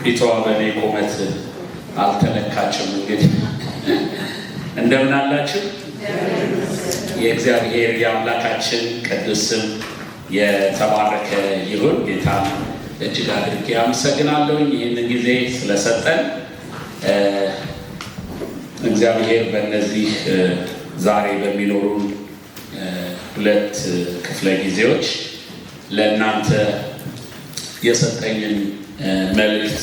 ፊቷ በኔ ቁመት አልተለካችም። እንግዲህ እንደምን አላችሁ? የእግዚአብሔር የአምላካችን ቅዱስ ስም የተባረከ ይሁን። ጌታ እጅግ አድርጌ አመሰግናለሁ ይህንን ጊዜ ስለሰጠን። እግዚአብሔር በእነዚህ ዛሬ በሚኖሩን ሁለት ክፍለ ጊዜዎች ለእናንተ የሰጠኝን መልእክት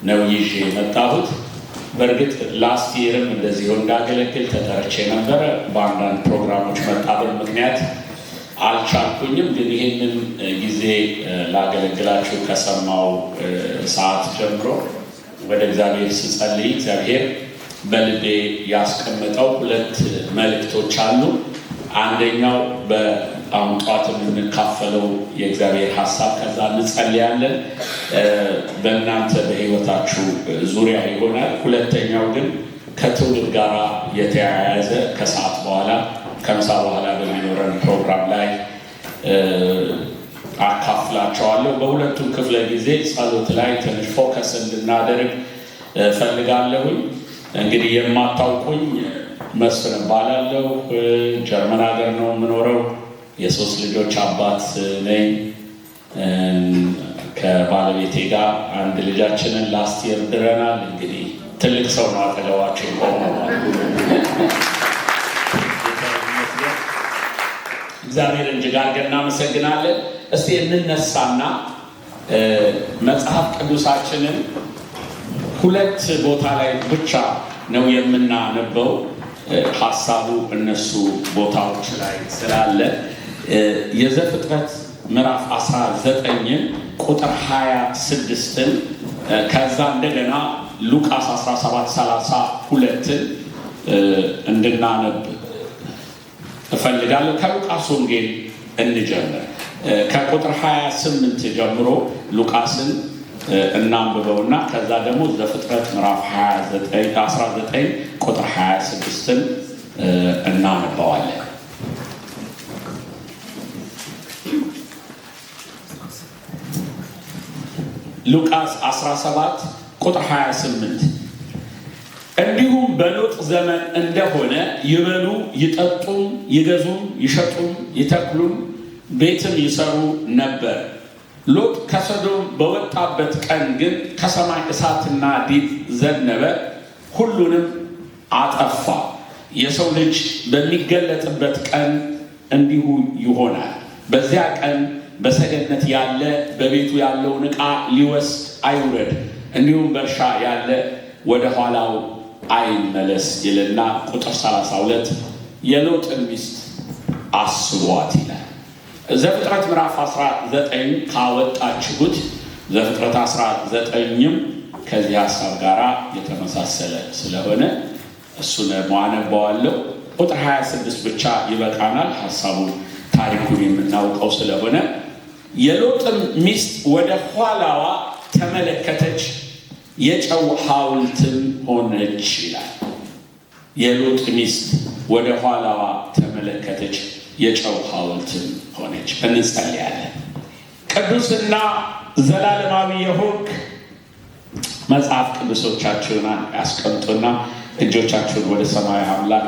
ነው ይዤ የመጣሁት። በእርግጥ ላስት ይርም እንደዚሁ እንዳገለግል ተጠርቼ ነበረ። በአንዳንድ ፕሮግራሞች መጣበብ ምክንያት አልቻልኩኝም። ግን ይህንን ጊዜ ላገለግላችሁ ከሰማው ሰዓት ጀምሮ ወደ እግዚአብሔር ስጸልይ እግዚአብሔር በልቤ ያስቀመጠው ሁለት መልእክቶች አሉ። አንደኛው በአሁን ጠዋት የምንካፈለው የእግዚአብሔር ሀሳብ፣ ከዛ እንጸልያለን፣ በእናንተ በሕይወታችሁ ዙሪያ ይሆናል። ሁለተኛው ግን ከትውልድ ጋር የተያያዘ ከሰዓት በኋላ ከምሳ በኋላ በሚኖረን ፕሮግራም ላይ አካፍላቸዋለሁ። በሁለቱም ክፍለ ጊዜ ጸሎት ላይ ትንሽ ፎከስ እንድናደርግ ፈልጋለሁኝ። እንግዲህ የማታውቁኝ መስፍን እባላለሁ። ጀርመን ሀገር ነው የምኖረው። የሶስት ልጆች አባት ነኝ። ከባለቤቴ ጋር አንድ ልጃችንን ላስት ይር ድረናል። እንግዲህ ትልቅ ሰው ነው አጠገባቸው ይቆመዋል። እግዚአብሔር እጅግ አድርገን እናመሰግናለን። እስቲ እንነሳና መጽሐፍ ቅዱሳችንን ሁለት ቦታ ላይ ብቻ ነው የምናነበው። ሀሳቡ እነሱ ቦታዎች ላይ ስላለ የዘፍጥረት ምዕራፍ 19 ቁጥር 26ን ከዛ እንደገና ሉቃስ 17:32 እንድናነብ እፈልጋለሁ። ከሉቃስ ወንጌል እንጀምር። ከቁጥር 28 ጀምሮ ሉቃስን እናንብበውና ከዛ ደግሞ ዘፍጥረት ምዕራፍ 19 ቁጥር 26ን እናነባዋለን። ሉቃስ 17 ቁጥር 28 እንዲሁም በሎጥ ዘመን እንደሆነ ይበሉ ይጠጡም ይገዙም ይሸጡም ይተክሉም ቤትም ይሰሩ ነበር። ሎጥ ከሰዶም በወጣበት ቀን ግን ከሰማይ እሳትና ዲን ዘነበ፣ ሁሉንም አጠፋ። የሰው ልጅ በሚገለጥበት ቀን እንዲሁ ይሆናል። በዚያ ቀን በሰገነት ያለ በቤቱ ያለውን ዕቃ ሊወስድ አይውረድ፣ እንዲሁም በእርሻ ያለ ወደ ኋላው አይመለስ ይልና ቁጥር 32 የሎጥን ሚስት አስቧት ይላል። ዘፍጥረት ምዕራፍ 19 ካወጣችሁት ዘፍጥረት 19ም ከዚህ ሀሳብ ጋር የተመሳሰለ ስለሆነ እሱን ማነበዋለሁ። ቁጥር 26 ብቻ ይበቃናል። ሀሳቡን ታሪኩን የምናውቀው ስለሆነ የሎጥን ሚስት ወደ ኋላዋ ተመለከተች፣ የጨው ሐውልትም ሆነች ይላል። የሎጥ ሚስት ወደ ኋላዋ ተመለከተች፣ የጨው ሐውልትም ሆነች። እንጸልያለን። ቅዱስና ዘላለማዊ የሆንክ መጽሐፍ ቅዱሶቻችሁን ያስቀምጡና እጆቻችሁን ወደ ሰማያዊ አምላክ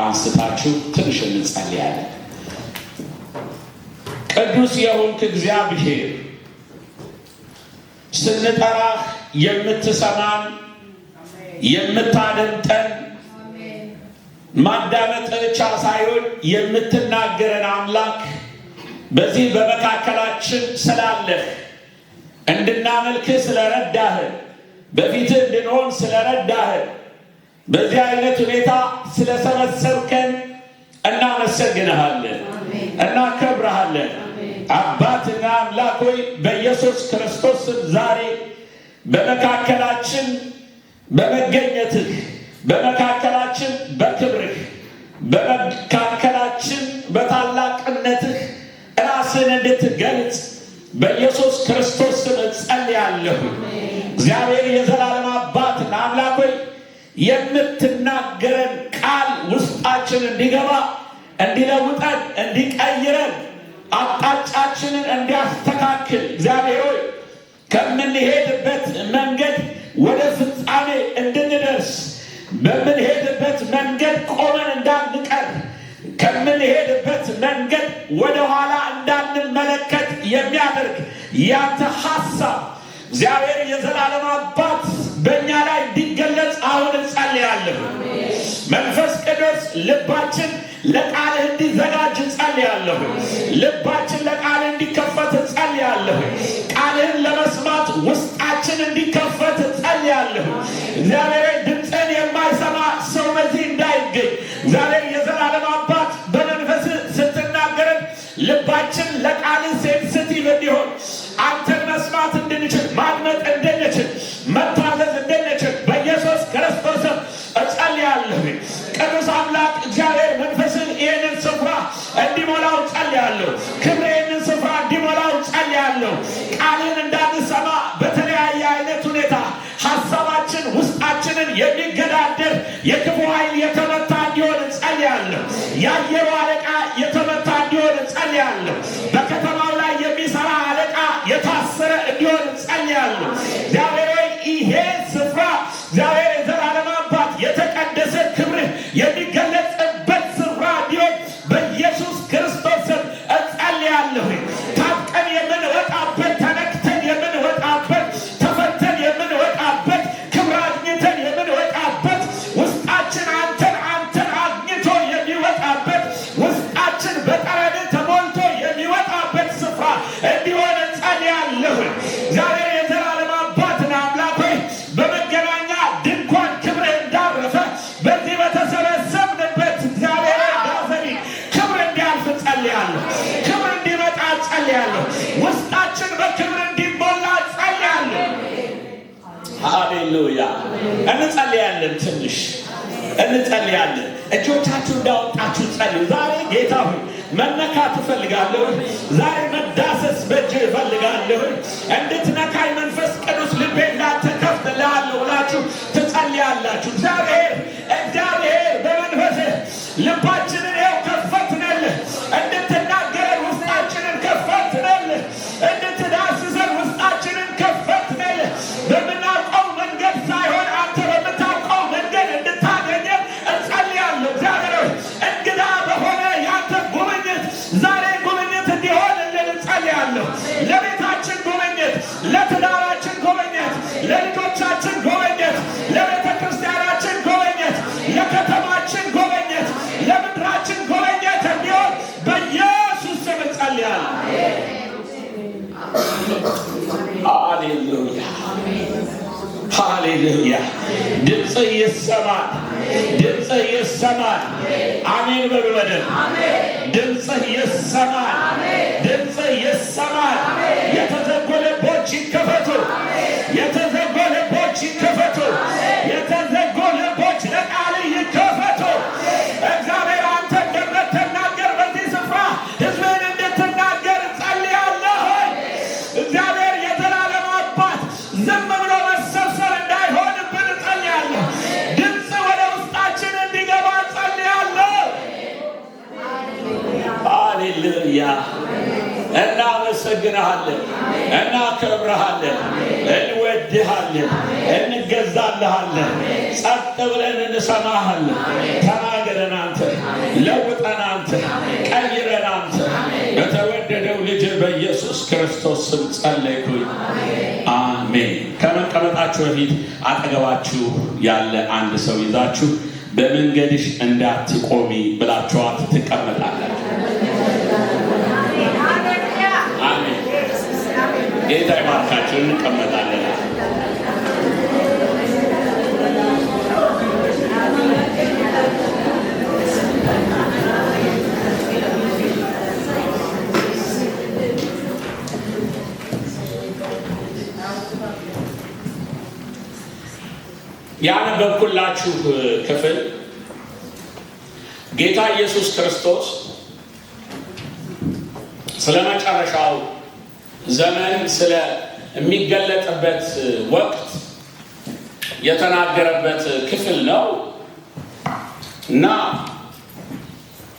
አንስታችሁ ትንሽ እንጸልያለን። ቅዱስ የሆንክ እግዚአብሔር ስንጠራህ የምትሰማን የምታደምጠን ማዳመጥ ብቻ ሳይሆን የምትናገረን አምላክ በዚህ በመካከላችን ስላለህ እንድናመልክህ ስለረዳህን በፊትህ እንድንሆን ስለረዳህን በዚህ አይነት ሁኔታ ስለሰበሰብከን እናመሰግንሃለን፣ እናከብረሃለን። አባትና አምላክ ሆይ በኢየሱስ ክርስቶስ ዛሬ በመካከላችን በመገኘትህ በመካከላችን በክብርህ በመካከላችን በታላቅነትህ ራስን እንድትገልጽ በኢየሱስ ክርስቶስ ስም ጸልያለሁ። እግዚአብሔር የዘላለም አባትና አምላክ ሆይ የምትናገረን ቃል ውስጣችን እንዲገባ እንዲለውጠን እንዲቀይረን አቅጣጫችንን እንዲያስተካክል እግዚአብሔር ሆይ ከምንሄድበት መንገድ ወደ ፍጻሜ እንድንደርስ በምንሄድበት መንገድ ቆመን እንዳንቀር ከምንሄድበት መንገድ ወደ ኋላ እንዳንመለከት የሚያደርግ ያንተ ሐሳብ እግዚአብሔር የዘላለም አባት በእኛ ላይ እንዲገለጽ አሁን እንጸልያለን። መንፈስ ቅዱስ ልባችን ለቃልህ እንዲዘጋጅ እንጸልያለሁ። ልባችን ለቃልህ እንዲከፈት እንጸልያለሁ። ቃልህን ለመስማት ውስጣችን እንዲከፈት እንጸልያለሁ። እግዚአብሔር ድምፅን የማይሰማ ሰው በዚህ እንዳይገኝ እግዚአብሔር የዘላለም አባት በመንፈስ ስትናገረን ልባችን ለቃልህ ሴንሲቲቭ እንዲሆን አንተን መስማት እንድንችል ማድመጥ እንድንችል መታዘዝ እንድንችል በኢየሱስ ክርስቶስ እጸልያለሁ። ቅዱስ አምላክ እግዚአብሔር መንፈስን ይህንን ስፍራ እንዲሞላው ጸልያለሁ። ክብር ይህንን ስፍራ እንዲሞላው ጸልያለሁ። ቃልን እንዳንሰማ በተለያየ አይነት ሁኔታ ሐሳባችን ውስጣችንን የሚገዳደር የክፉ ኃይል የተመታ እንዲሆን ጸልያለሁ። የአየሩ አለቃ የተመታ እንዲሆን ጸልያለሁ። በከተማው ላይ የሚሰራ አለቃ የታሰረ እንዲሆን ጸልያለሁ። እግዚአብሔር ይሄ ስፍራ እግዚአብሔር የዘላለም አባት የተቀደሰ ክብርህ የሚገለጽበት ስፍራ እንዲሆን በኢየሱስ ክርስቶስ ስም እጸልያለሁ። ታጥቀን የምንወጣበት፣ ተነክተን የምንወጣበት፣ ተፈተን የምንወጣበት፣ ክብር አግኝተን የምንወጣበት፣ ውስጣችን አንተን አግኝቶ የሚወጣበት፣ ውስጣችን በጠረን ተሞልቶ የሚወጣበት ስፍራ እንዲሆን እጸልያለሁ። እግዚአብሔር የዘላለም አባትና አምላክ ሆይ በመገናኛ ድንኳን ክብር እንዳረፈ በዚህ በተሰበሰብንበት እግዚአብሔር ዳሰኒ ክብር እንዲያልፍ ጸልያለሁ። ክብር እንዲመጣ ጸልያለሁ። ውስጣችን በክብር እንዲሞላ ጸልያለሁ። ሃሌሉያ። እንጸልያለን። ትንሽ እንጸልያለን። እጆቻችሁ እንዳወጣችሁ ጸልዩ። ዛሬ ጌታ ሆይ መነካት እፈልጋለሁ። ዛሬ መዳሰስ በእጅ እፈልጋለሁ። እንድትነካኝ መንፈስ ቅዱስ ልቤን ላንተ ከፍትልሃለሁ ብላችሁ ትጸልያላችሁ። እግዚአብሔር በመንፈስህ ልባችንን ይኸው ከፈትንልህ። እንድትናገረን ውስጣችንን ከፈትንልህ። እንድትዳስሰን ውስጣችንን ከፈትንልህ። በምናውቀው መንገድ ሳይሆን አንተ በምታውቀው መንገድ እንድታገኘን እጸልያለሁ። እግዚአብሔር እንግዳ በሆነ ያንተ ጉብኝት ዛሬ ጉብኝት እንዲሆንልን እጸልያለሁ። ለቤታችን ጉብኝት፣ ለትዳራችን ጉብኝት፣ ለልጆቻችን ጉብኝት፣ ለቤተ ክርስቲያናችን ጉብኝት፣ ለከተማችን ጉብኝት፣ ለምድራችን ጉብኝት እንዲሆን በኢየሱስ ስም እጸልያለሁ። ሃሌሉያ ሃሌሉያ። ድምፅ ይሰማል፣ ድምፅ ይሰማል። አሜን በሉ በደንብ። ድምፅ ይሰማል፣ ድምፅ ይሰማል። የተዘጉ ልቦች ይከፈቱ፣ የተዘጉ ልቦች ይከፈቱ፣ የተዘጉ ልቦች ለቃል ይከፈቱ። እግዚአብሔር አንተ እንደምትናገር በዚህ ስፍራ ሕዝብን እንድትናገር ጸልያለሁ። እግዚአብሔር የዘላለም አባት ዝም ብሎ መሰብሰብ እንዳይሆንብን ጸልያለሁ። ድምፅ ወደ ውስጣችን እንዲገባ ጸልያለሁ። ሃሌሉያ። እናመሰግንሃለን፣ እናከብረሃለን፣ እንወድሃለን፣ እንገዛልሃለን። ጸጥ ብለን እንሰማሃለን። ተናገረን አንተ፣ ለውጠን አንተ፣ ቀይረን አንተ። በተወደደው ልጅ በኢየሱስ ክርስቶስ ስም ጸለይኩኝ። አሜን። ከመቀመጣችሁ በፊት አጠገባችሁ ያለ አንድ ሰው ይዛችሁ በመንገድሽ እንዳትቆሚ ብላችኋት ትቀመጣላችሁ። አሜን። ጌታ ይባርካችሁ። እንቀመጣለን። ያነበብኩላችሁ ክፍል ጌታ ኢየሱስ ክርስቶስ ስለ መጨረሻው ዘመን ስለሚገለጥበት ወቅት የተናገረበት ክፍል ነው እና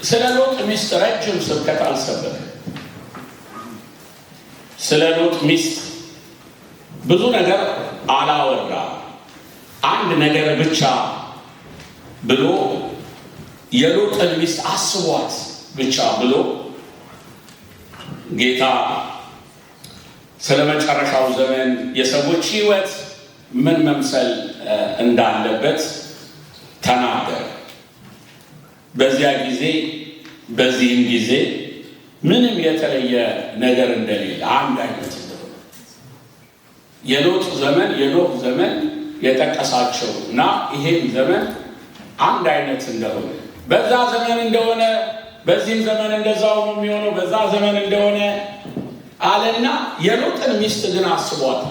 ስለ ሎጥ ሚስት ረጅም ስብከት አልሰበከም። ስለ ሎጥ ሚስት ብዙ ነገር አላወራ አንድ ነገር ብቻ ብሎ የሎጥን ሚስት አስቧት ብቻ ብሎ ጌታ ስለ መጨረሻው ዘመን የሰዎች ሕይወት ምን መምሰል እንዳለበት ተናገረ። በዚያ ጊዜ በዚህም ጊዜ ምንም የተለየ ነገር እንደሌለ አንድ አይነት እንደሆነ የሎጥ ዘመን የኖህ ዘመን የጠቀሳቸው እና ይሄም ዘመን አንድ አይነት እንደሆነ በዛ ዘመን እንደሆነ በዚህም ዘመን እንደዛው ነው የሚሆነው በዛ ዘመን እንደሆነ አለና የሎጥን ሚስት ግን አስቧት።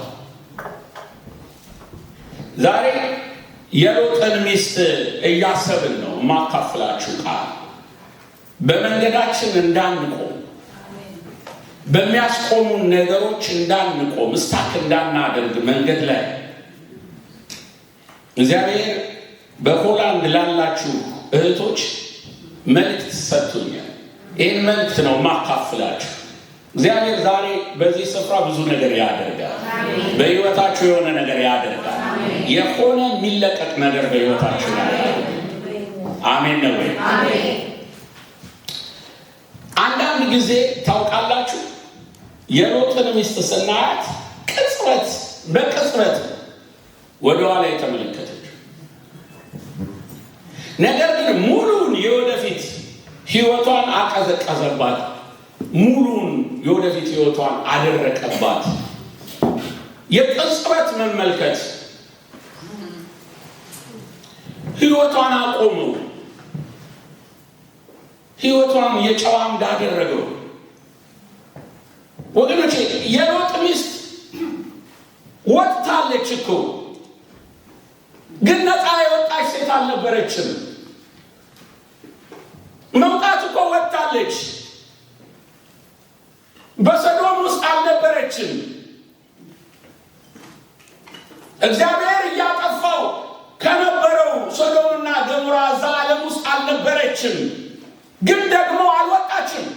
ዛሬ የሎጥን ሚስት እያሰብን ነው ማካፍላችሁ ቃል በመንገዳችን እንዳንቆም በሚያስቆሙን ነገሮች እንዳንቆም ስታክ እንዳናደርግ መንገድ ላይ እግዚአብሔር በሆላንድ ላላችሁ እህቶች መልእክት ሰጥቶኛል። ይህን መልእክት ነው ማካፍላችሁ። እግዚአብሔር ዛሬ በዚህ ስፍራ ብዙ ነገር ያደርጋል። በሕይወታችሁ የሆነ ነገር ያደርጋል። የሆነ የሚለቀቅ ነገር በሕይወታችሁ ያደርጋል። አሜን ነው ወይ? አንዳንድ ጊዜ ታውቃላችሁ የሎጥን ሚስት ስናያት በቅጽበት ወደኋላ የተመለከተች ነገር ግን ሙሉን የወደፊት ሕይወቷን አቀዘቀዘባት። ሙሉን የወደፊት ሕይወቷን አደረቀባት። የቅጽበት መመልከት ሕይወቷን አቆመው። ሕይወቷን የጨዋ እንዳደረገው ወገኖቼ የሎጥ ሚስት ወጥታለች እኮ ግን ነፃ የወጣች ሴት አልነበረችም። መውጣት እኮ ወጥታለች። በሰዶም ውስጥ አልነበረችም። እግዚአብሔር እያጠፋው ከነበረው ሶዶምና ገሞራ እዛ ዓለም ውስጥ አልነበረችም። ግን ደግሞ አልወጣችም።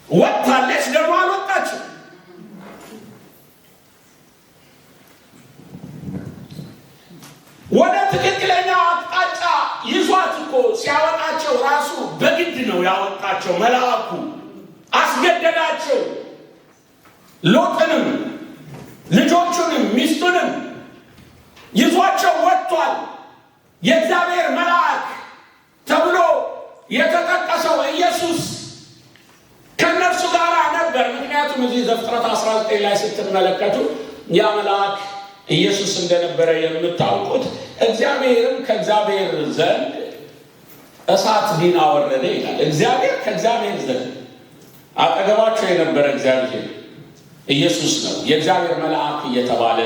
ወጥታለች ደግሞ አልወጣችም። ወደ ትክክለኛው አቅጣጫ ይዟት እኮ ሲያወጣቸው ራሱ በግድ ነው ያወጣቸው። መልአኩ አስገደዳቸው። ሎጥንም ልጆቹንም ሚስቱንም ይዟቸው ወጥቷል። የእግዚአብሔር መልአክ ተብሎ የተጠቀሰው ኢየሱስ ከነፍሱ ጋር ነበር። ምክንያቱም እዚህ ዘፍጥረት 19 ላይ ስትመለከቱ ያ መልአክ ኢየሱስ እንደነበረ የምታውቁት እግዚአብሔርም ከእግዚአብሔር ዘንድ እሳት ዲን አወረደ ይላል። እግዚአብሔር ከእግዚአብሔር ዘንድ አጠገባቸው የነበረ እግዚአብሔር ኢየሱስ ነው። የእግዚአብሔር መልአክ እየተባለ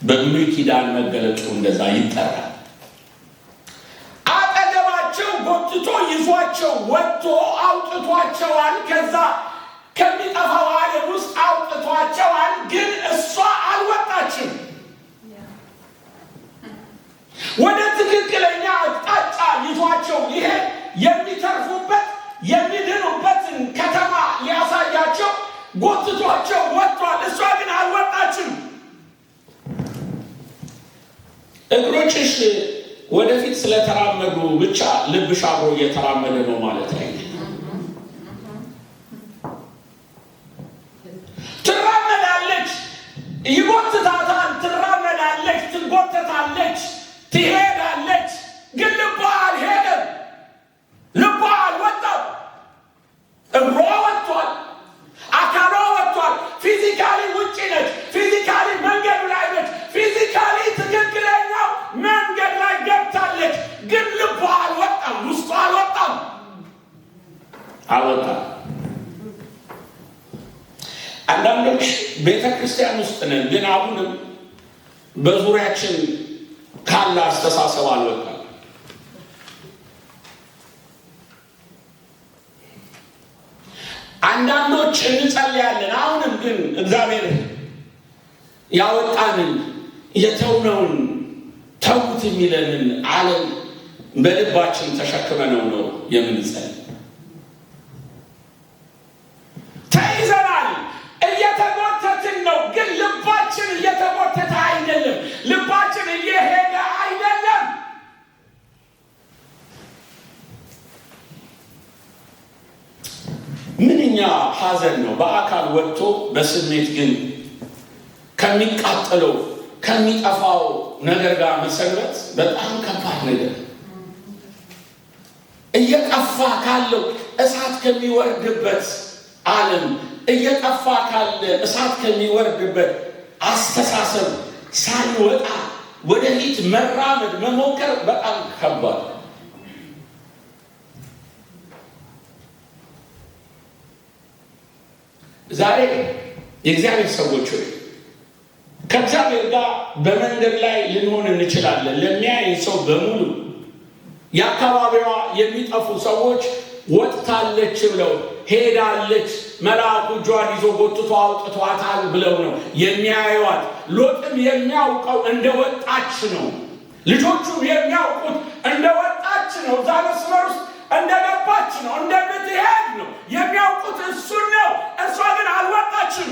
በብሉይ ኪዳን መገለጡ እንደዛ ይጠራል። አጠገባቸው ጎትቶ ይዟቸው ወጥቶ አውጥቷቸዋል። ከዛ ከሚጠፋው ዓለም ውስጥ አውጥቷቸዋል። ግን እሷ አልወጣችም። ወደ ትክክለኛ አቅጣጫ ይዟቸው ይሄ የሚተርፉበት የሚድኑበትን ከተማ ሊያሳያቸው ጎትቷቸው ወጥቷል። እሷ ግን አልወጣችም። እግሮችሽ ወደፊት ስለተራመዱ ብቻ ልብሽ አብሮ እየተራመደ ነው ማለት ነው። ትራመዳለች፣ ይጎትታታል። ትራመዳለች፣ ትጎተታለች፣ ትሄዳለች። ግን ልቧ አልሄደም። ልቧ አልወጣም። እግሯ ወጥቷል። አካሏ ወጥቷል። ፊዚካሊ ውጪ ነች። ፊዚካሊ መንገዱ ላይ ነች። ፊዚካሊ ትክክለኛው መንገድ ላይ ገብታለች። ግን ልቧ አልወጣም። ውስጧ አልወጣም። አንዳንዶች ቤተ ክርስቲያን ውስጥ ነን፣ ግን አሁንም በዙሪያችን ካለ አስተሳሰብ አልወጣም። አንዳንዶች እንጸልያለን። አሁንም ግን እግዚአብሔር ያወጣንን የተውነውን ተውት የሚለንን ዓለም በልባችን ተሸክመነው ነው የምንጸልይ። ተይዘናል፣ እየተጎተትን ነው። ግን ልባችን ምንኛ ሐዘን ነው በአካል ወጥቶ በስሜት ግን ከሚቃጠለው ከሚጠፋው ነገር ጋር መሰረት በጣም ከባድ ነገር። እየጠፋ ካለው እሳት ከሚወርድበት ዓለም እየጠፋ ካለ እሳት ከሚወርድበት አስተሳሰብ ሳይወጣ ወደፊት መራመድ መሞከር በጣም ከባድ። ዛሬ የእግዚአብሔር ሰዎች ሆይ ከእግዚአብሔር ጋር በመንገድ ላይ ልንሆን እንችላለን። ለሚያይ ሰው በሙሉ የአካባቢዋ የሚጠፉ ሰዎች ወጥታለች ብለው ሄዳለች፣ መልአኩ እጇን ይዞ ጎትቶ አውጥቷታል ብለው ነው የሚያዩዋት። ሎጥም የሚያውቀው እንደወጣች ነው። ልጆቹም የሚያውቁት እንደወጣች ነው። እዛ መስመር ውስጥ እንደገባች ነው፣ እንደምትሄድ ነው የሚያውቁት። እሱን ነው። እሷ ግን አልወጣችም።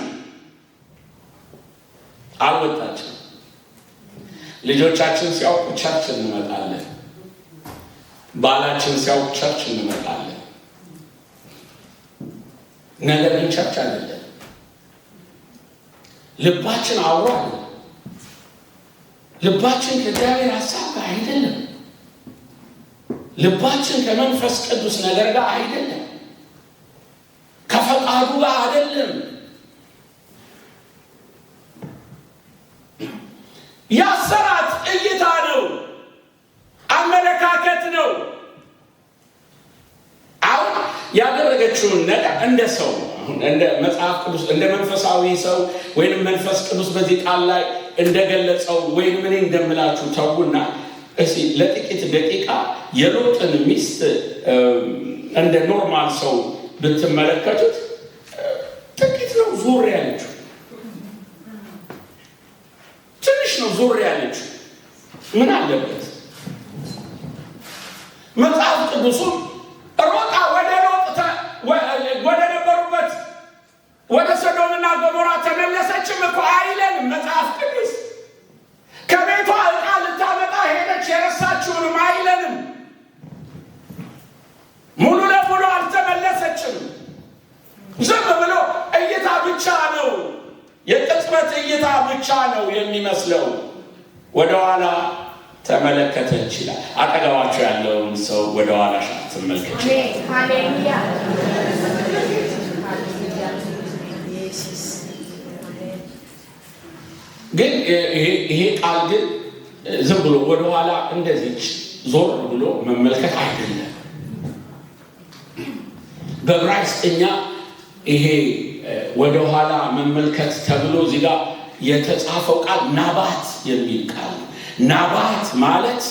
ልጆቻችን ሲያውቁ ቸርች እንመጣለን። ባላችን ሲያውቅ ቸርች እንመጣለን። ነገር ግን ቸርች አይደለም። ልባችን አብሮ አለ። ልባችን ከእግዚአብሔር ሀሳብ ጋር አይደለም። ልባችን ከመንፈስ ቅዱስ ነገር ጋር አይደለም። ከፈቃዱ ጋር አይደለም። ያሰራት እይታ ነው፣ አመለካከት ነው። አሁን ያደረገችውን ነገር እንደ ሰው እንደ መጽሐፍ ቅዱስ እንደ መንፈሳዊ ሰው ወይንም መንፈስ ቅዱስ በዚህ ቃል ላይ እንደገለጸው ወይንም እኔ እንደምላችሁ ተውና እስኪ ለጥቂት ደቂቃ የሎጥን ሚስት እንደ ኖርማል ሰው ብትመለከቱት ጥቂት ነው ዞር ያለችው፣ ትንሽ ነው ዞር ያለችው። ምን አለበት? መጽሐፍ ቅዱሱም ሮጣ ወደ ነበሩበት ወደ ሰዶምና ገሞራ ተመለሰችም እኮ አይለንም መጽሐፍ ቅዱስ። ከቤቷ ዕቃ ልታመጣ ሄደች የረሳችውንም አይለንም። ሙሉ ለሙሉ አልተመለሰችም። ዝም ብሎ እይታ ብቻ ነው፣ የቅጽበት እይታ ብቻ ነው የሚመስለው። ወደኋላ ተመለከተች ይላል። አጠገባቸው ያለውን ሰው ወደኋላ ትመልከች። ሃሌሉያ። ግን ይሄ ቃል ግን ዝም ብሎ ወደኋላ እንደዚች ዞር ብሎ መመልከት አይደለም። በዕብራይስጥኛ ይሄ ወደኋላ መመልከት ተብሎ እዚህ ጋር የተጻፈው ቃል ናባት የሚል ቃል ነው። ናባት ማለት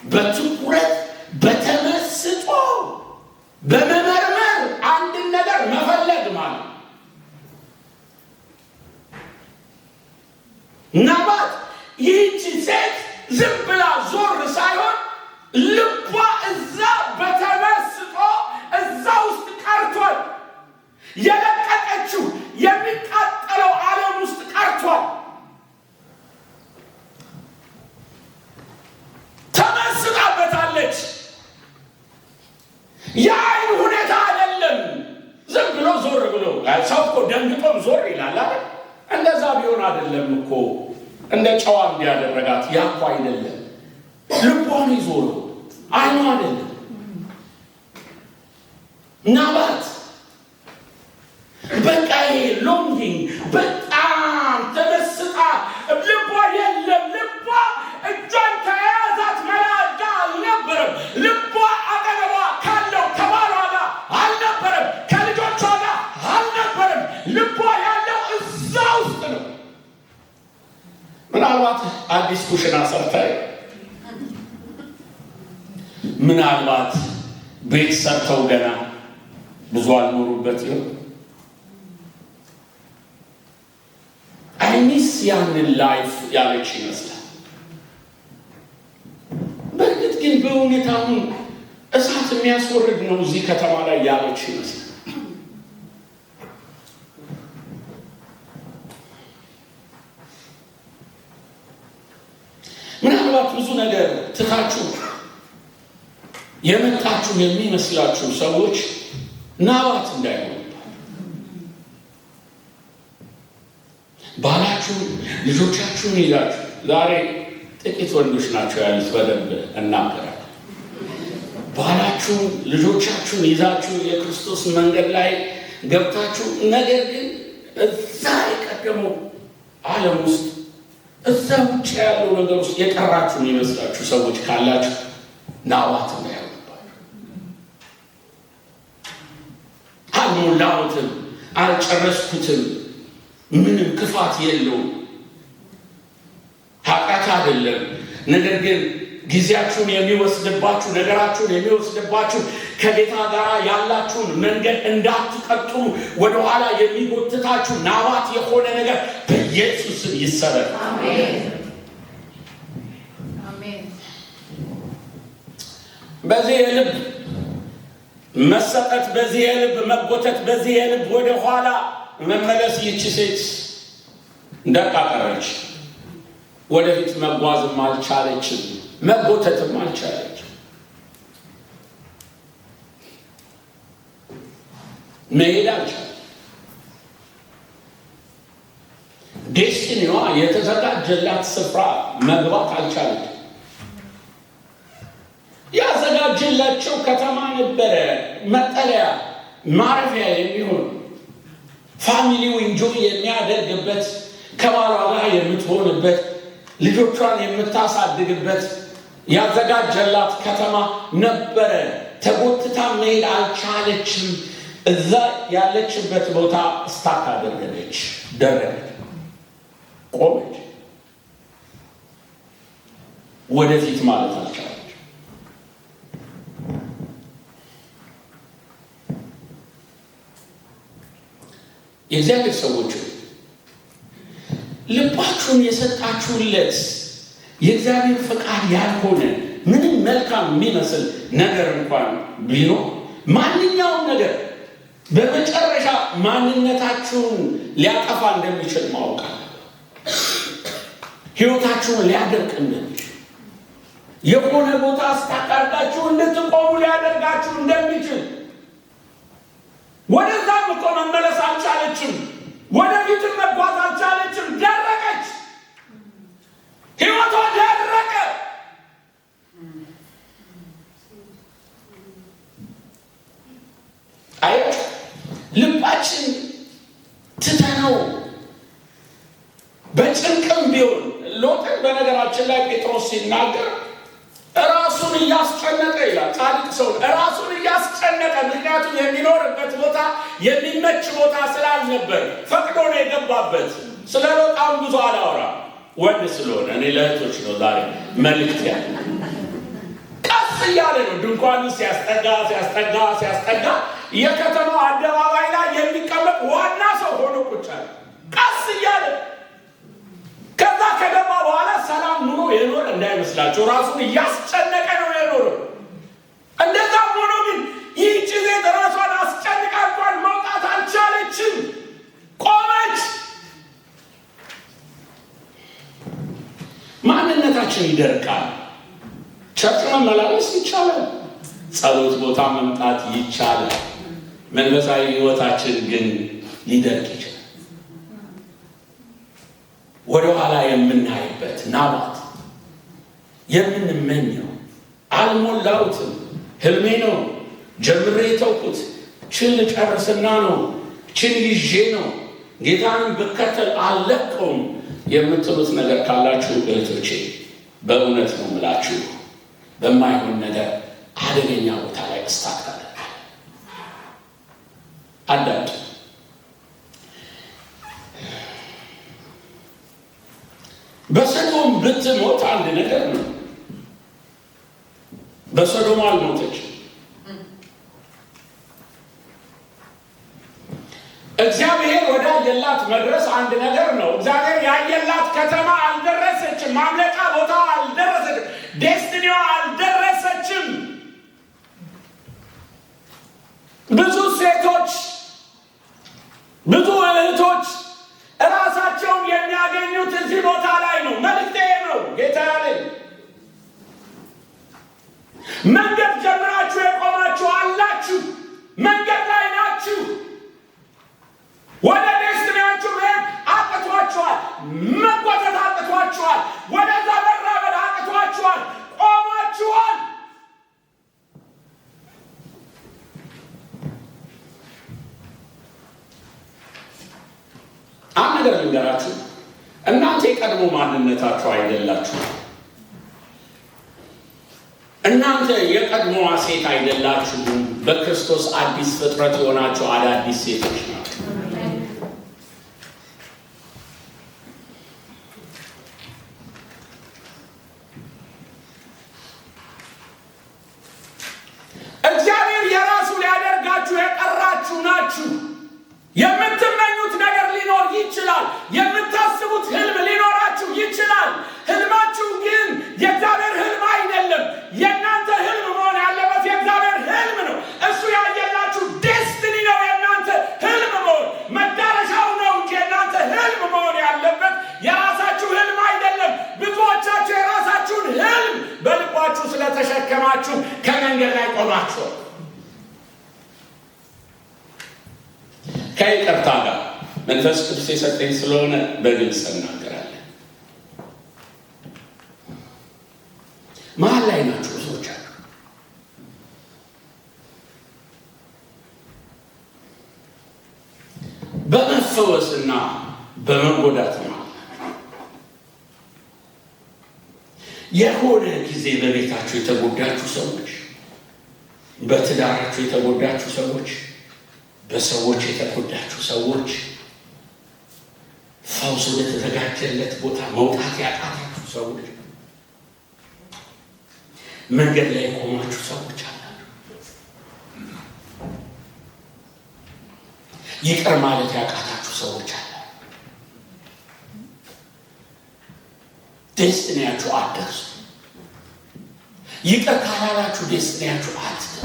በትኩረት በተመስጦ በመመርመር አንድን ነገር መፈለግ ማለት። ናባት ይህቺ ሴት ዝም ብላ ዞር ሳይሆን ልቧ እዛ በተመስጦ እዛ ውስጥ ቀርቷል። የለቀቀችው የሚቃጠለው ዓለም ውስጥ ቀርቷል። ተመስጣበታለች። የአይን ሁኔታ አይደለም። ዝም ብሎ ዞር ብሎ ሰው እኮ ደንግጦም ዞር ይላል አይደል? እንደዛ ቢሆን አይደለም እኮ እንደ ጨዋ እንዲያደረጋት ያኳ አይደለም። ልቧን ይዞር አይኑ አይደለም። ናባት በቃ ይሄ ሎንጊንግ በጣም ተመስጣ ልቧ የለም። ልቧ እጇን ከያዛት መላጋ አልነበረም። ልቧ አጠገቧ ካለው ከባሏ ጋር አልነበረም፣ ከልጆቿ ጋር አልነበረም። ልቧ ያለው እዛ ውስጥ ነው። ምናልባት አዲስ ኩሽና ሰርታ፣ ምናልባት ቤት ሰርተው ገና ብዙ አልኖሩበት ይሆን። አይሚስ ያንን ላይፍ ያለች ይመስላል። በእርግጥ ግን በሁኔታውን እሳት የሚያስወርድ ነው እዚህ ከተማ ላይ ያለች ይመስላል። ምናልባት ብዙ ነገር ትታችሁ የመጣችሁ የሚመስላችሁ ሰዎች ናባጥ እንዳይሆን ባላችሁ ልጆቻችሁን ይዛችሁ ዛሬ ጥቂት ወንዶች ናቸው ያሉት በደንብ እናገራለን። ባላችሁ ልጆቻችሁን ይዛችሁ የክርስቶስ መንገድ ላይ ገብታችሁ ነገር ግን እዛ የቀደመው ዓለም ውስጥ እዛ ውጭ ያለው ነገር ውስጥ የቀራችሁ የሚመስላችሁ ሰዎች ካላችሁ ናባጥ እንዳይሆንባችሁ። አልሞላሁትም፣ አልጨረስኩትም፣ ምንም ክፋት የለውም፣ ኃጢአት አይደለም። ነገር ግን ጊዜያችሁን የሚወስድባችሁ ነገራችሁን የሚወስድባችሁ ከጌታ ጋር ያላችሁን መንገድ እንዳትቀጥሉ ወደኋላ የሚጎትታችሁ ናባጥ የሆነ ነገር በኢየሱስ ይሰበር። አሜን አሜን። በዚህ የልብ መሰጠት፣ በዚህ የልብ መጎተት፣ በዚህ የልብ ወደኋላ መመለስ ይህች ሴት እንደቃቀረች ወደፊት መጓዝም አልቻለችም፣ መጎተትም አልቻለችም፣ መሄድ አልቻለችም። ዴስቲኒዋ የተዘጋጀላት ስፍራ መግባት አልቻለችም። ያዘጋጀላቸው ከተማ ነበረ፣ መጠለያ ማረፊያ የሚሆን ፋሚሊው ኢንጆይ የሚያደርግበት ከባሏ ጋር የምትሆንበት ልጆቿን የምታሳድግበት ያዘጋጀላት ከተማ ነበረ። ተጎትታ መሄድ አልቻለችም። እዛ ያለችበት ቦታ ስታክ አደረገች፣ ደረገች፣ ቆመች። ወደፊት ማለት አልቻለች። የእግዚአብሔር ሰዎች ልባችሁን የሰጣችሁለት የእግዚአብሔር ፈቃድ ያልሆነ ምንም መልካም የሚመስል ነገር እንኳን ቢኖር ማንኛውም ነገር በመጨረሻ ማንነታችሁን ሊያጠፋ እንደሚችል ማወቅ አለበት። ሕይወታችሁን ሊያደርቅ እንደሚችል የሆነ ቦታ አስታቃርዳችሁ እንድትቆሙ ሊያደርጋችሁ እንደሚችል። ወደዛም እኮ መመለስ አልቻለችም፣ ወደፊትም መጓዝ አልቻለችም። ደረቀች፣ ሕይወቷ ደረቀ። አይ ልባችን ትተነው በጭንቅም ቢሆን ሎጥን በነገራችን ላይ ጴጥሮስ ሲናገር ራሱን እያስጨነቀ ይላል። ጻድቅ ሰው ራሱን እያስጨነቀ፣ ምክንያቱም የሚኖርበት ቦታ የሚመች ቦታ ስላልነበር ፈቅዶ ነው የገባበት። ስለ ሎጣም ብዙ አላወራ ወንድ ስለሆነ እኔ ለእህቶች ነው ዛሬ መልእክት ያለ። ቀስ እያለ ነው ድንኳኑ ሲያስጠጋ የከተማው አደባባይ ላይ የሚቀመጥ ዋና ሰው ሆኖ ቁጭ አለ። ቀስ እያለ ከዛ ከገባ በኋላ ሰላም ኑሮ የኖረ እንዳይመስላቸው ራሱን እያስጨነቀ ነው የኖረው። እንደዛም ሆኖ ግን ይህች ሴት ራሷን አስጨንቃ እንኳን መውጣት አልቻለችም፣ ቆመች። ማንነታችን ይደርቃል። ቸርች መመላለስ ይቻላል፣ ጸሎት ቦታ መምጣት ይቻላል። መንፈሳዊ ሕይወታችን ግን ሊደርቅ ይችላል። ወደ ኋላ የምናይበት ናባጥ የምንመኘው አልሞላሁትም፣ ህልሜ ነው፣ ጀምሬ የተውኩት፣ ችን ጨርስና ነው፣ ችን ይዤ ነው፣ ጌታን ብከተል አልለቀውም የምትሉት ነገር ካላችሁ እህቶቼ በእውነት ነው የምላችሁ፣ በማይሆን ነገር አደገኛ ቦታ ላይ እስታካለ አንዳንድ በሰዶም ብትሞት አንድ ነገር ነው። በሰዶም አልሞተች። እግዚአብሔር ወዳየላት መድረስ አንድ ነገር ነው። እግዚአብሔር ያየላት ከተማ አልደረሰችም። ማምለጫ ቦታ አልደረሰችም። ዴስቲኒዋ አልደረሰችም። ብዙ ሴቶች፣ ብዙ እህቶች እራሳቸውን የሚያገኙት እዚህ ቦታ ላይ ነው። መልእክቴ ነው። ጌታ ያለኝ መንገድ ጀምራችሁ የቆማችሁ አላችሁ። መንገድ ላይ ቆማችሁ ወደ ደስታችሁ መሄድ አቅቷችኋል። መቆጠር አቅቷችኋል። ወደዛ መራመድ አቅቷችኋል። ቆማችኋል። አንድ ነገር ልንገራችሁ። እናንተ የቀድሞ ማንነታችሁ አይደላችሁ። እናንተ የቀድሞዋ ሴት አይደላችሁም። በክርስቶስ አዲስ ፍጥረት የሆናችሁ አዳዲስ ሴቶች ናቸው። እግዚአብሔር የራሱ ሊያደርጋችሁ የጠራችሁ ናችሁ። የምትመኙት ነገር ሊኖር ይችላል። የምታስቡት ህልም ሊኖራችሁ ይችላል። ህልማችሁ ግን የእግዚአብሔር ህልም አይደለም። የእናንተ ህልም መሆን ያለበት የእግዚአብሔር ህልም ነው። እሱ ያየላችሁ ዴስቲኒ ነው። የእናንተ ህልም መሆን መዳረሻው ነው እንጂ የእናንተ ህልም መሆን ያለበት የራሳችሁ ህልም አይደለም። ብዙዎቻችሁ የራሳችሁን ህልም በልባችሁ ስለተሸከማችሁ ከመንገድ ላይ ቆማችሁ ከይቅርታ ጋር መንፈስ ቅዱስ የሰጠኝ ስለሆነ በግልጽ እናገራለን። መሀል ላይ ናችሁ ብዙዎች አሉ። በመፈወስና በመጎዳት መሀል የሆነ ጊዜ በቤታችሁ የተጎዳችሁ ሰዎች፣ በትዳራችሁ የተጎዳችሁ ሰዎች፣ በሰዎች የተጎዳችሁ ሰዎች፣ ፈውስ ወደ ተዘጋጀለት ቦታ መውጣት ያቃታችሁ ሰዎች፣ መንገድ ላይ ቆማችሁ ሰዎች አላችሁ። ይቅር ማለት ያቃታችሁ ሰዎች አላችሁ። ዴስቲኒያችሁ አትደርሱ። ይቅር ካላላችሁ ዴስቲኒያችሁ አትደርሱ።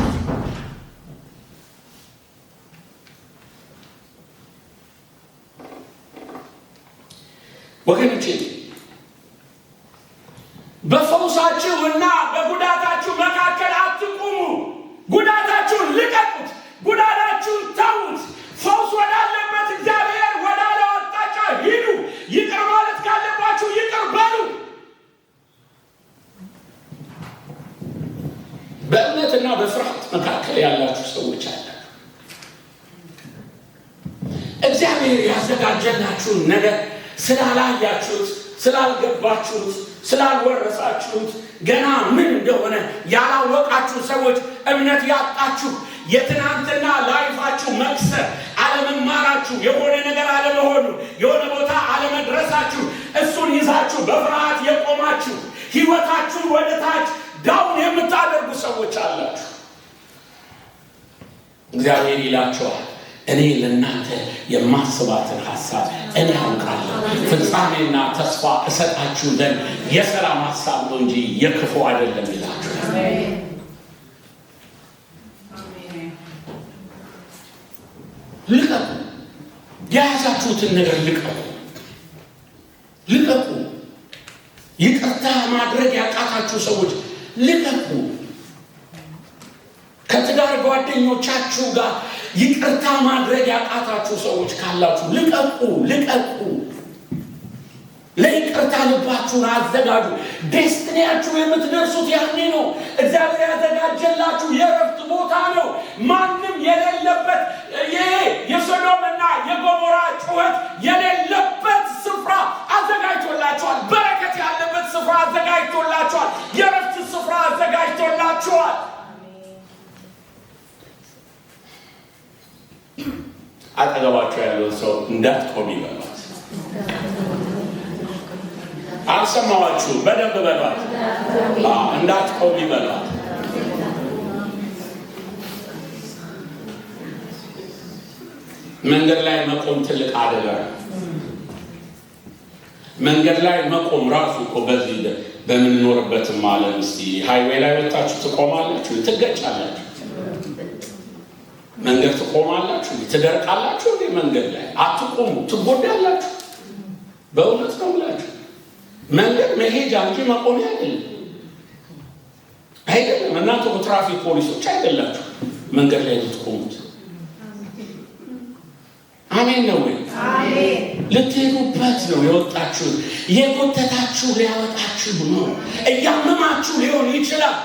ወገኖቼ በፈውሳችሁ እና በጉዳታችሁ መካከል አትቁሙ። ጉዳታችሁን ልቀቁት። ጉዳታችሁን ተዉት። ፈውስ ወዳለበት እግዚአብሔር ወዳለው አቅጣጫ ሂዱ። ይቅር ማለት ካለባችሁ ይቅር በሉ። በእምነትና በፍርሃት መካከል ያላችሁ ሰዎች አላችሁ። እግዚአብሔር ያዘጋጀላችሁን ነገር ስላላያችሁት፣ ስላልገባችሁት፣ ስላልወረሳችሁት ገና ምን እንደሆነ ያላወቃችሁ ሰዎች፣ እምነት ያጣችሁ፣ የትናንትና ላይፋችሁ መክሰር፣ አለመማራችሁ፣ የሆነ ነገር አለመሆኑ፣ የሆነ ቦታ አለመድረሳችሁ፣ እሱን ይዛችሁ በፍርሃት የቆማችሁ ህይወታችሁን ወደ ታች ዳውን የምታደርጉ ሰዎች አላችሁ። እግዚአብሔር ይላችኋል፣ እኔ ለእናንተ የማስባትን ሀሳብ እኔ አውቃለሁ፣ ፍጻሜና ተስፋ እሰጣችሁ ዘንድ የሰላም ሀሳብ ነው እንጂ የክፉ አይደለም ይላችሁ። ልቀቁ። የያዛችሁትን ነገር ልቀቁ። ልቀቁ። ይቅርታ ማድረግ ያቃታችሁ ሰዎች ልቀቁ። ከትዳር ጓደኞቻችሁ ጋር ይቅርታ ማድረግ ያቃታችሁ ሰዎች ካላችሁ ልቀቁ። ልቀቁ። ለይቅርታ ልባችሁን አዘጋጁ። ዴስቲኒያችሁ የምትደርሱት ያኔ ነው። እግዚአብሔር ያዘጋጀላችሁ የእረፍት ቦታ ነው። ማንም የሌለበት፣ ይሄ የሶዶምና የጎሞራ ጩኸት የሌለበት ስፍራ አዘጋጅቶላችኋል። በረከት ያለበት ስፍራ አዘጋጅቶላችኋል። የእረፍት ስፍራ አዘጋጅቶላችኋል። አጠገባችሁ ያለውን ሰው እንዳትቆም ይበሏት። አልሰማዋችሁ? በደንብ በሏት። እንዳትቆም ይበሏት። መንገድ ላይ መቆም ትልቅ አደጋ ነው። መንገድ ላይ መቆም ራሱ እኮ በዚህ በምንኖርበትም ዓለም እስቲ ሃይዌይ ላይ ወጣችሁ ትቆማላችሁ፣ ትገጫላችሁ። መንገድ ትቆማላችሁ፣ ትደርቃላችሁ። መንገድ ላይ አትቆሙ፣ ትጎዳላችሁ። በእውነት ነው ብላችሁ መንገድ መሄጃ እንጂ መቆሚያ አይደለም። እናንተ ትራፊክ ፖሊሶች አይደላችሁ መንገድ ላይ ልትቆሙት። አሜን ነው ወይ? አሜን። ልትሄዱበት ነው የወጣችሁት። የጎተታችሁ ሊያወጣችሁ ነው። እያመማችሁ ሊሆን ይችላል።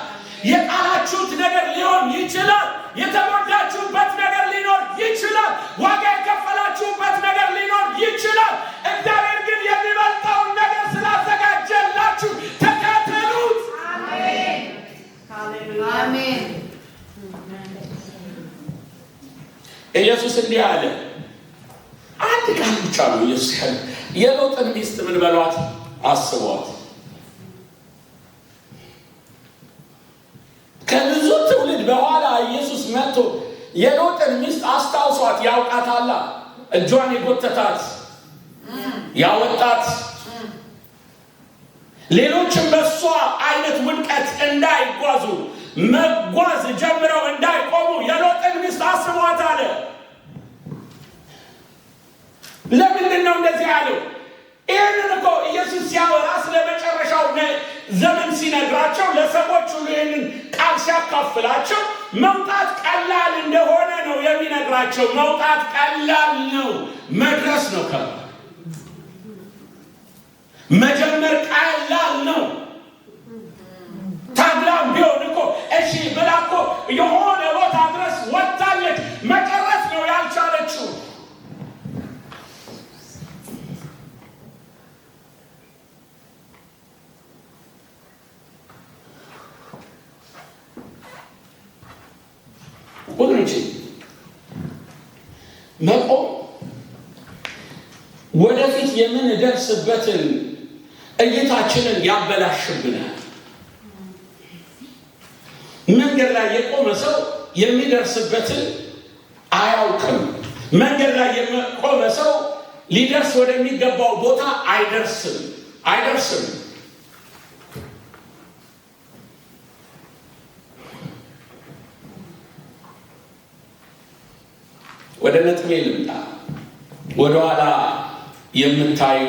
የጣላችሁት ነገር ሊሆን ይችላል። የተጎዳችሁበት ነገር ሊኖር ይችላል። ዋጋ የከፈላችሁበት ነገር ሊኖር ይችላል። እግዚአብሔር ግን የሚበልጠውን ነገር ስላዘጋጀላችሁ ተከተሉት። አሜን። አሜን። ኢየሱስ እንዲህ አለ። አንድ ቃል ብቻ ነው ኢየሱስ ያለ። የሎጥን ሚስት ምን በሏት? አስቧት። ከብዙ ትውልድ በኋላ ኢየሱስ መጥቶ የሎጥን ሚስት አስታውሷት። ያውቃታላ። እጇን የጎተታት ያወጣት፣ ሌሎችም በሷ አይነት ውድቀት እንዳይጓዙ መጓዝ ጀምረው እንዳይቆሙ የሎጥን ሚስት አስቧት አለ። ለምንድን ነው እንደዚህ ያለው? ይህንን እኮ ኢየሱስ ሲያወራ ስለ መጨረሻው ዘመን ሲነግራቸው ለሰዎች ሁሉ ይህንን ቃል ሲያካፍላቸው መውጣት ቀላል እንደሆነ ነው የሚነግራቸው። መውጣት ቀላል ነው፣ መድረስ ነው ከባድ። መጀመር ቀላል ነው። ታግላም ቢሆን እኮ እሺ ብላ እኮ የሆነ ቦታ ድረስ ወጣለች። መጨረስ ነው ያልቻለችው። ወገኖቼ መቆም ወደፊት የምንደርስበትን እይታችንን ያበላሽብናል። መንገድ ላይ የቆመ ሰው የሚደርስበትን አያውቅም። መንገድ ላይ የቆመ ሰው ሊደርስ ወደሚገባው ቦታ አይደርስም። ወደ ነጥቤ ልምጣ። ወደኋላ የምታዩ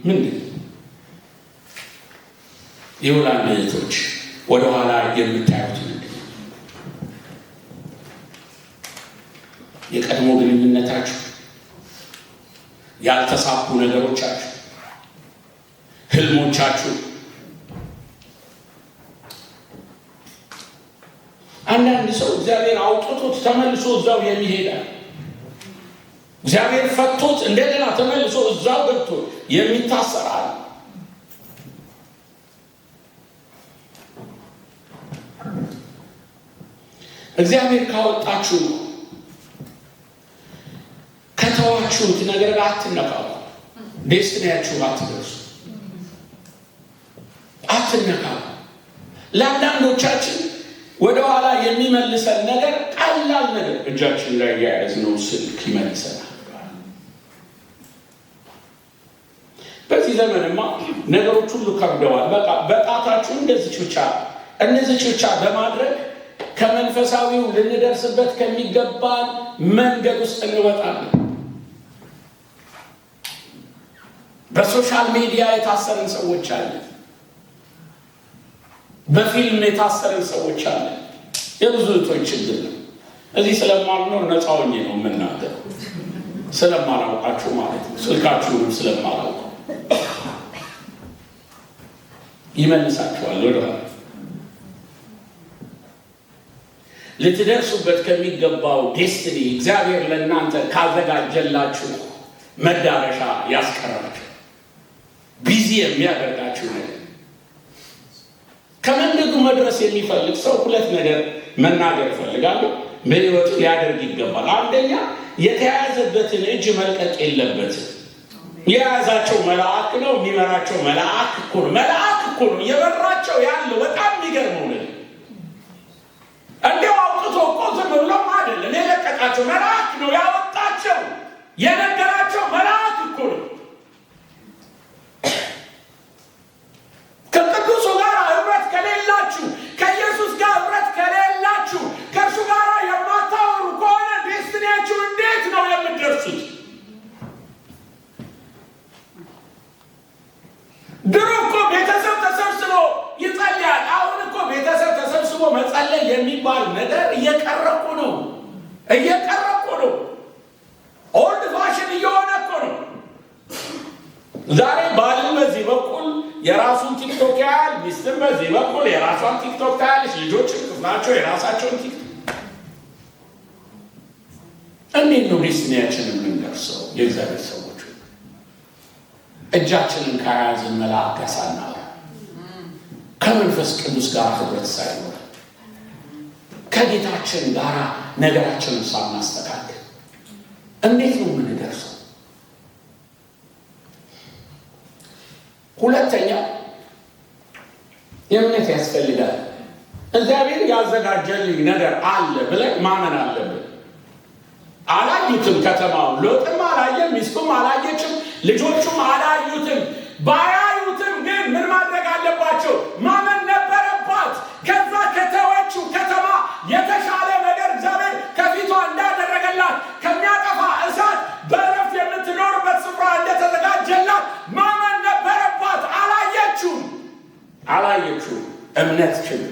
ምንድን የወላድ እህቶች ወደኋላ የምታዩት ምንድን? የቀድሞ ግንኙነታችሁ፣ ያልተሳኩ ነገሮቻችሁ፣ ህልሞቻችሁ። አንዳንድ ሰው እግዚአብሔር አውጥቶት ተመልሶ እዛው የሚሄዳል። እግዚአብሔር ፈቶት እንደገና ተመልሶ እዛው ገብቶ የሚታሰራል። እግዚአብሔር ካወጣችሁ ከተዋችሁት ነገር ጋር አትነካኩ። ዴስቲኒያችሁ አትደርሱ፣ አትነካኩ። ለአንዳንዶቻችን ወደኋላ የሚመልሰን ነገር ቀላል ነገር፣ እጃችን ላይ የያዝነው ስልክ ይመልሰናል። በዚህ ዘመንማ ነገሮች ሁሉ ከብደዋል። በቃ በጣታችሁ እንደዚች ብቻ በማድረግ ከመንፈሳዊው ልንደርስበት ከሚገባን መንገድ ውስጥ እንወጣለን። በሶሻል ሚዲያ የታሰርን ሰዎች አለ። በፊልም የታሰርን ሰዎች አለ። የብዙ እህቶች ችግር ነው። እዚህ ስለማልኖር ነፃ ሆኜ ነው የምናገረው፣ ስለማላውቃችሁ ማለት ነው። ስልካችሁንም ስለማላውቀው ይመልሳችኋል ወደኋላ። ልትደርሱበት ከሚገባው ዴስቲኒ እግዚአብሔር ለእናንተ ካዘጋጀላችሁ መዳረሻ ያስቀራችሁ፣ ቢዚ የሚያደርጋችሁ ነገር። ከመንገዱ መድረስ የሚፈልግ ሰው ሁለት ነገር መናገር እፈልጋለሁ። በሕይወቱ ሊያደርግ ይገባል። አንደኛ፣ የተያያዘበትን እጅ መልቀቅ የለበትም። የያዛቸው መልአክ ነው፣ የሚመራቸው መልአክ እኮ ነው እየመራቸው ያለው። በጣም የሚገርመው ነገር እንዲያው አውጥቶ እኮ ዝም ብሎም አይደለም የለቀቃቸው፣ መልአክ ነው ያወጣቸው። የነገራቸው መልአክ እኮ ነው። ከቅዱሱ ጋር ህብረት ከሌላችሁ፣ ከኢየሱስ ጋር ህብረት ከሌላችሁ፣ ከእርሱ ጋር የማታወሩ ከሆነ ዴስቲኒያችሁ እንዴት ነው የምትደርሱት? ድሮ እኮ ቤተሰብ ተሰብስቦ ይጸልያል። አሁን እኮ ቤተሰብ ተሰብስቦ መጸለይ የሚባል ነገር እየቀረቁ ነው። ኦልድ ፋሽን ዛሬ ባልም በዚህ በኩል የራሱን ቲክቶክ ያያል፣ ሚስትም በዚህ በኩል የራሷን ቲክቶክ ታያለች፣ ልጆችም ክፍላቸው የራሳቸውን ቲክቶክ። እንዴት ነው ዴስቲኒያችንን የምንደርሰው? የእግዚአብሔር ሰዎች እጃችንን ከያዝን መልአክ ጋር ሳናወራ ከመንፈስ ቅዱስ ጋር ህብረት ሳይኖር ከጌታችን ጋር ነገራችንን ሳናስተካክል እንዴት ነው የምንደርሰው? ሁለተኛ የእምነት ያስፈልጋል። እግዚአብሔር ያዘጋጀልኝ ነገር አለ ብለን ማመን አለብን። አላዩትም፣ ከተማው ሎጥም አላየም፣ ሚስቱም አላየችም፣ ልጆቹም አላዩትም። ባያዩትም ግን ምን ማድረግ አለባቸው? ማመን ነበረባት። ከዛ ከተወችው ከተማ የተሻለ ነገር እግዚአብሔር ከፊቷ እንዳደረገላት፣ ከሚያጠፋ እሳት በእረፍት የምትኖርበት ስፍራ እንደተዘጋጀላት ማመን ነበረባት። አላየችውም። እምነት ችግር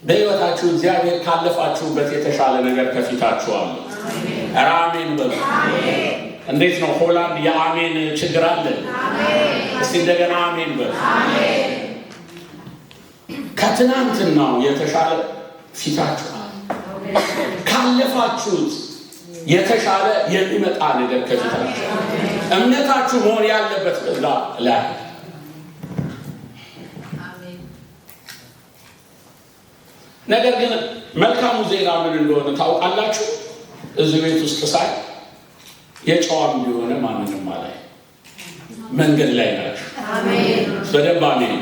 በሕይወታችሁ እግዚአብሔር ካለፋችሁበት የተሻለ ነገር ከፊታችሁ አለ። አሜን በሉ። እንዴት ነው ሆላንድ የአሜን ችግር አለ? እስቲ እንደገና አሜን በሉ። ከትናንትናው የተሻለ ፊታችሁ አለ። ካለፋችሁት የተሻለ የሚመጣ ነገር ከፊታችሁ። እምነታችሁ መሆን ያለበት ላይ ነገር ግን መልካሙ ዜና ምን እንደሆነ ታውቃላችሁ? እዚህ ቤት ውስጥ ሳይ የጨዋም ቢሆነ ማንንም አላይ መንገድ ላይ ናችሁ። አሜን። በደንብ አሜን።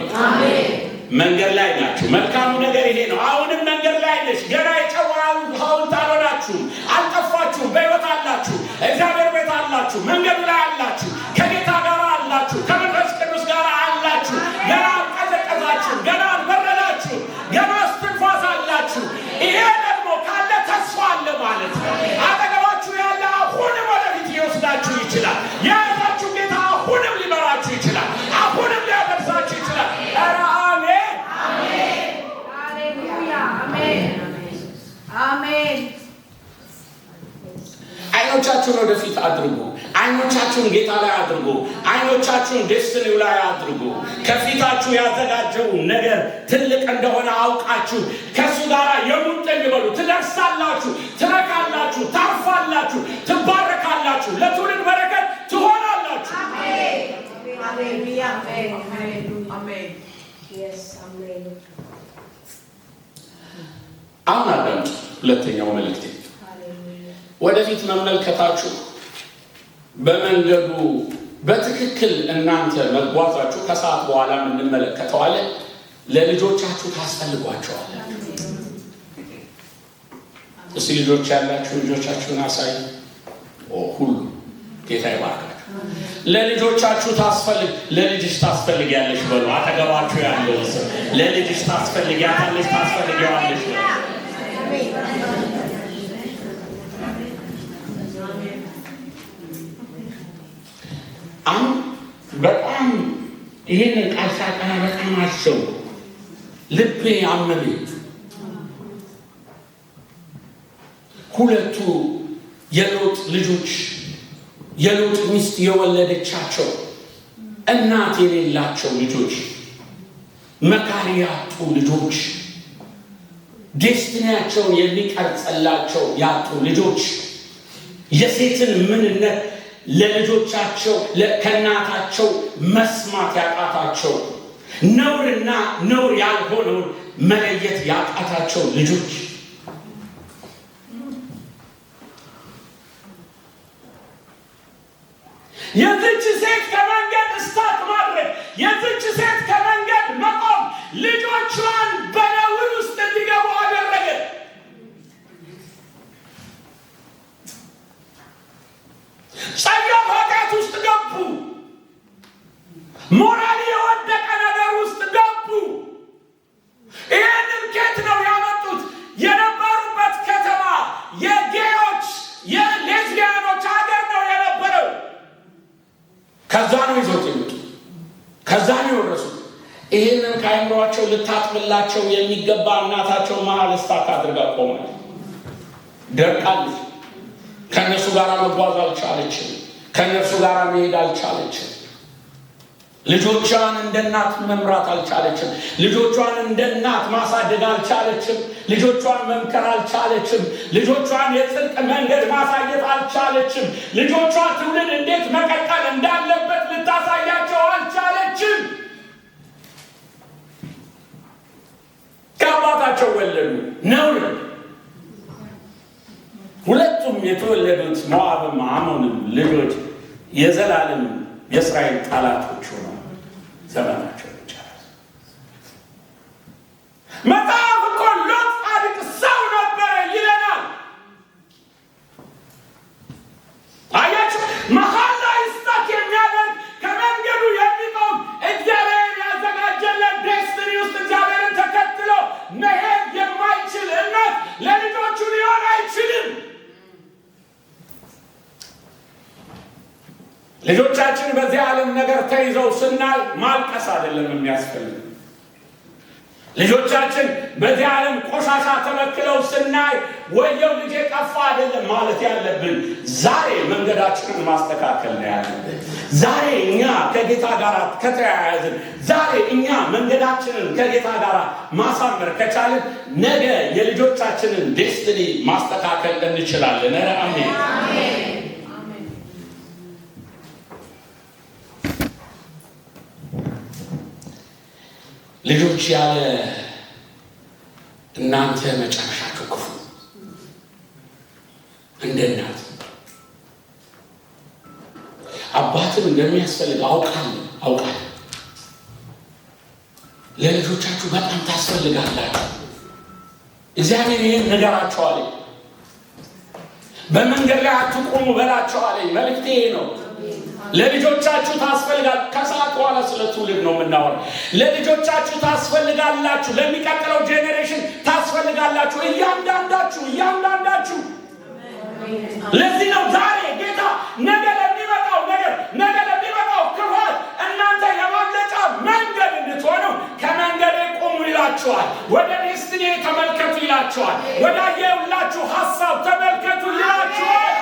መንገድ ላይ ናችሁ። መልካሙ ነገር ይሄ ነው። አሁንም መንገድ ላይ ነሽ። ገና የጨዋው ሐውልት አልሆናችሁም፣ አልጠፋችሁም። በሕይወት አላችሁ። እግዚአብሔር ቤት አላችሁ። መንገድ ላይ አላችሁ። ከጌታ ጋር አላችሁ። ከመንፈስ ቅዱስ ጋር አላችሁ። ገና አልቀዘቀዛችሁም። ገና አልበረዳችሁም። ገና እስትንፋስ አላችሁ። ይሄ ደግሞ ካለ ተስፋ አለ ማለት ነው። አጠገባችሁ ያለ አሁንም ወደፊት ሊወስዳችሁ ይችላል። የያዛችሁ ጌታ አሁንም ሊመራችሁ ይችላል። አሁንም ሊያደርሳችሁ ይችላል። ኧረ አሜን። ሃሌሉያ። አሜን። አይኖቻችሁን ወደፊት አድርጉ። አይኖቻችሁን ጌታ ላይ አድርጉ። አይኖቻችሁን ዴስቲኒው ላይ አድርጉ። ከፊታችሁ ያዘጋጀው ነገር ትልቅ እንደሆነ አውቃችሁ ከሱ ጋር የሙጥኝ በሉ። ትደርሳላችሁ፣ ትረካላችሁ፣ ታርፋላችሁ፣ ትባረካላችሁ፣ ለትውልድ በረከት ትሆናላችሁ። አሜን። ሃሌሉያ። አሜን። አሁን አዳምጡ። ሁለተኛው መልእክቴ ወደፊት መመልከታችሁ በመንገዱ በትክክል እናንተ መጓዛችሁ ከሰዓት በኋላ እንመለከተዋለን። ለልጆቻችሁ ታስፈልጓቸዋለን። እስቲ ልጆች ያላችሁ ልጆቻችሁን አሳይ። ሁሉ ጌታ ይባርካችሁ። ለልጆቻችሁ ለልጅሽ ታስፈልጊያለሽ በሉ። አጠገባችሁ ያለው ሰው ለልጅሽ ታስፈልጊያለሽ፣ ታስፈልጊዋለሽ። አሁን በጣም ይህንን ቃል ሳጠና በጣም አሰቡ። ልቤ አመመኝ። ሁለቱ የሎጥ ልጆች የሎጥ ሚስት የወለደቻቸው እናት የሌላቸው ልጆች፣ መካሪ ያጡ ልጆች፣ ዴስቲኒያቸውን የሚቀርጽላቸው ያጡ ልጆች፣ የሴትን ምንነት ለልጆቻቸው ከእናታቸው መስማት ያቃታቸው፣ ነውርና ነውር ያልሆነውን መለየት ያቃታቸው ልጆች የዚች ሴት ከመንገድ እስታት ማድረግ፣ የዚች ሴት ከመንገድ መቆም ልጆቿን በነውር ውስጥ እንዲገቡ አደረገ። ጸያፍ ኃጢአት ውስጥ ገቡ። ሞራል የወደቀ ነገር ውስጥ ገቡ። ይህንን ኬት ነው ያመጡት? የነበሩበት ከተማ የጌዮች የሌዝቢያኖች ሀገር ነው የነበረው። ከዛ ነው ይዞት የመጡ፣ ከዛ ነው የወረሱት። ይህንን ከአይምሯቸው ልታጥብላቸው የሚገባ እናታቸው መሀል ስታክ አድርጋ ቆማል። ደርቃለች። ከእነሱ ጋር መጓዝ አልቻለችም። ከነሱ ጋር መሄድ አልቻለችም። ልጆቿን እንደ እናት መምራት አልቻለችም። ልጆቿን እንደ እናት ማሳደግ አልቻለችም። ልጆቿን መምከር አልቻለችም። ልጆቿን የጽድቅ መንገድ ማሳየት አልቻለችም። ልጆቿ ትውልድ እንዴት መቀጠል እንዳለበት ልታሳያቸው አልቻለችም። ከአባታቸው ወለዱ ነውር። ሁለቱም የተወለዱት ሞዓብም አሞንም ልጆች የዘላለም የእስራኤል ጠላቶች ሆነው ዘመናቸው ይጨረሱ። መጽሐፍ እኮ ሎጥ ጻድቅ ሰው ነበረ ይለናል። አያችሁ፣ መሀል ላይ ስታክ የሚያደርግ ከመንገዱ የሚቆም እግዚአብሔር ያዘጋጀለን ዴስትኒ ውስጥ እግዚአብሔርን ተከትሎ መሄድ የማይችል እናት ለልጆቹ ሊሆን አይችልም። ልጆቻችን በዚህ ዓለም ነገር ተይዘው ስናይ ማልቀስ አይደለም የሚያስፈልግ። ልጆቻችን በዚህ ዓለም ቆሻሻ ተበክለው ስናይ ወየው ልጄ ጠፋ አይደለም ማለት ያለብን። ዛሬ መንገዳችንን ማስተካከል ነው ያለብን። ዛሬ እኛ ከጌታ ጋር ከተያያዝን፣ ዛሬ እኛ መንገዳችንን ከጌታ ጋር ማሳመር ከቻልን ነገ የልጆቻችንን ዴስትኒ ማስተካከል እንችላለን። አሜን። ልጆች ያለ እናንተ መጨረሻቸው ክፉ። እንደ እናት አባትም እንደሚያስፈልግ አውቃለሁ። ለልጆቻችሁ በጣም ታስፈልጋላችሁ። እግዚአብሔር ይህን ነገራቸዋል። በመንገድ ላይ አትቆሙ በላቸዋል። መልእክቴ ነው። ለልጆቻችሁ ታስፈልጋል። ከሰዓት በኋላ ስለ ትውልድ ነው የምናወራው። ለልጆቻችሁ ታስፈልጋላችሁ። ለሚቀጥለው ጄኔሬሽን ታስፈልጋላችሁ። እያንዳንዳችሁ። ለዚህ ነው ዛሬ ጌታ ነገ ለሚመጣው ነገር፣ ነገ ለሚመጣው ክፋት እናንተ የማምለጫ መንገድ እንድትሆኑ ከመንገድ ቁሙ ይላችኋል። ወደ ዴስትኒ ተመልከቱ ይላችኋል። ወደ አየሁላችሁ ሀሳብ ተመልከቱ ይላችኋል።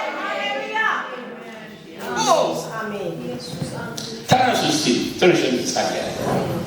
ተነሱ እስቲ ትንሽ እንጸልያለን።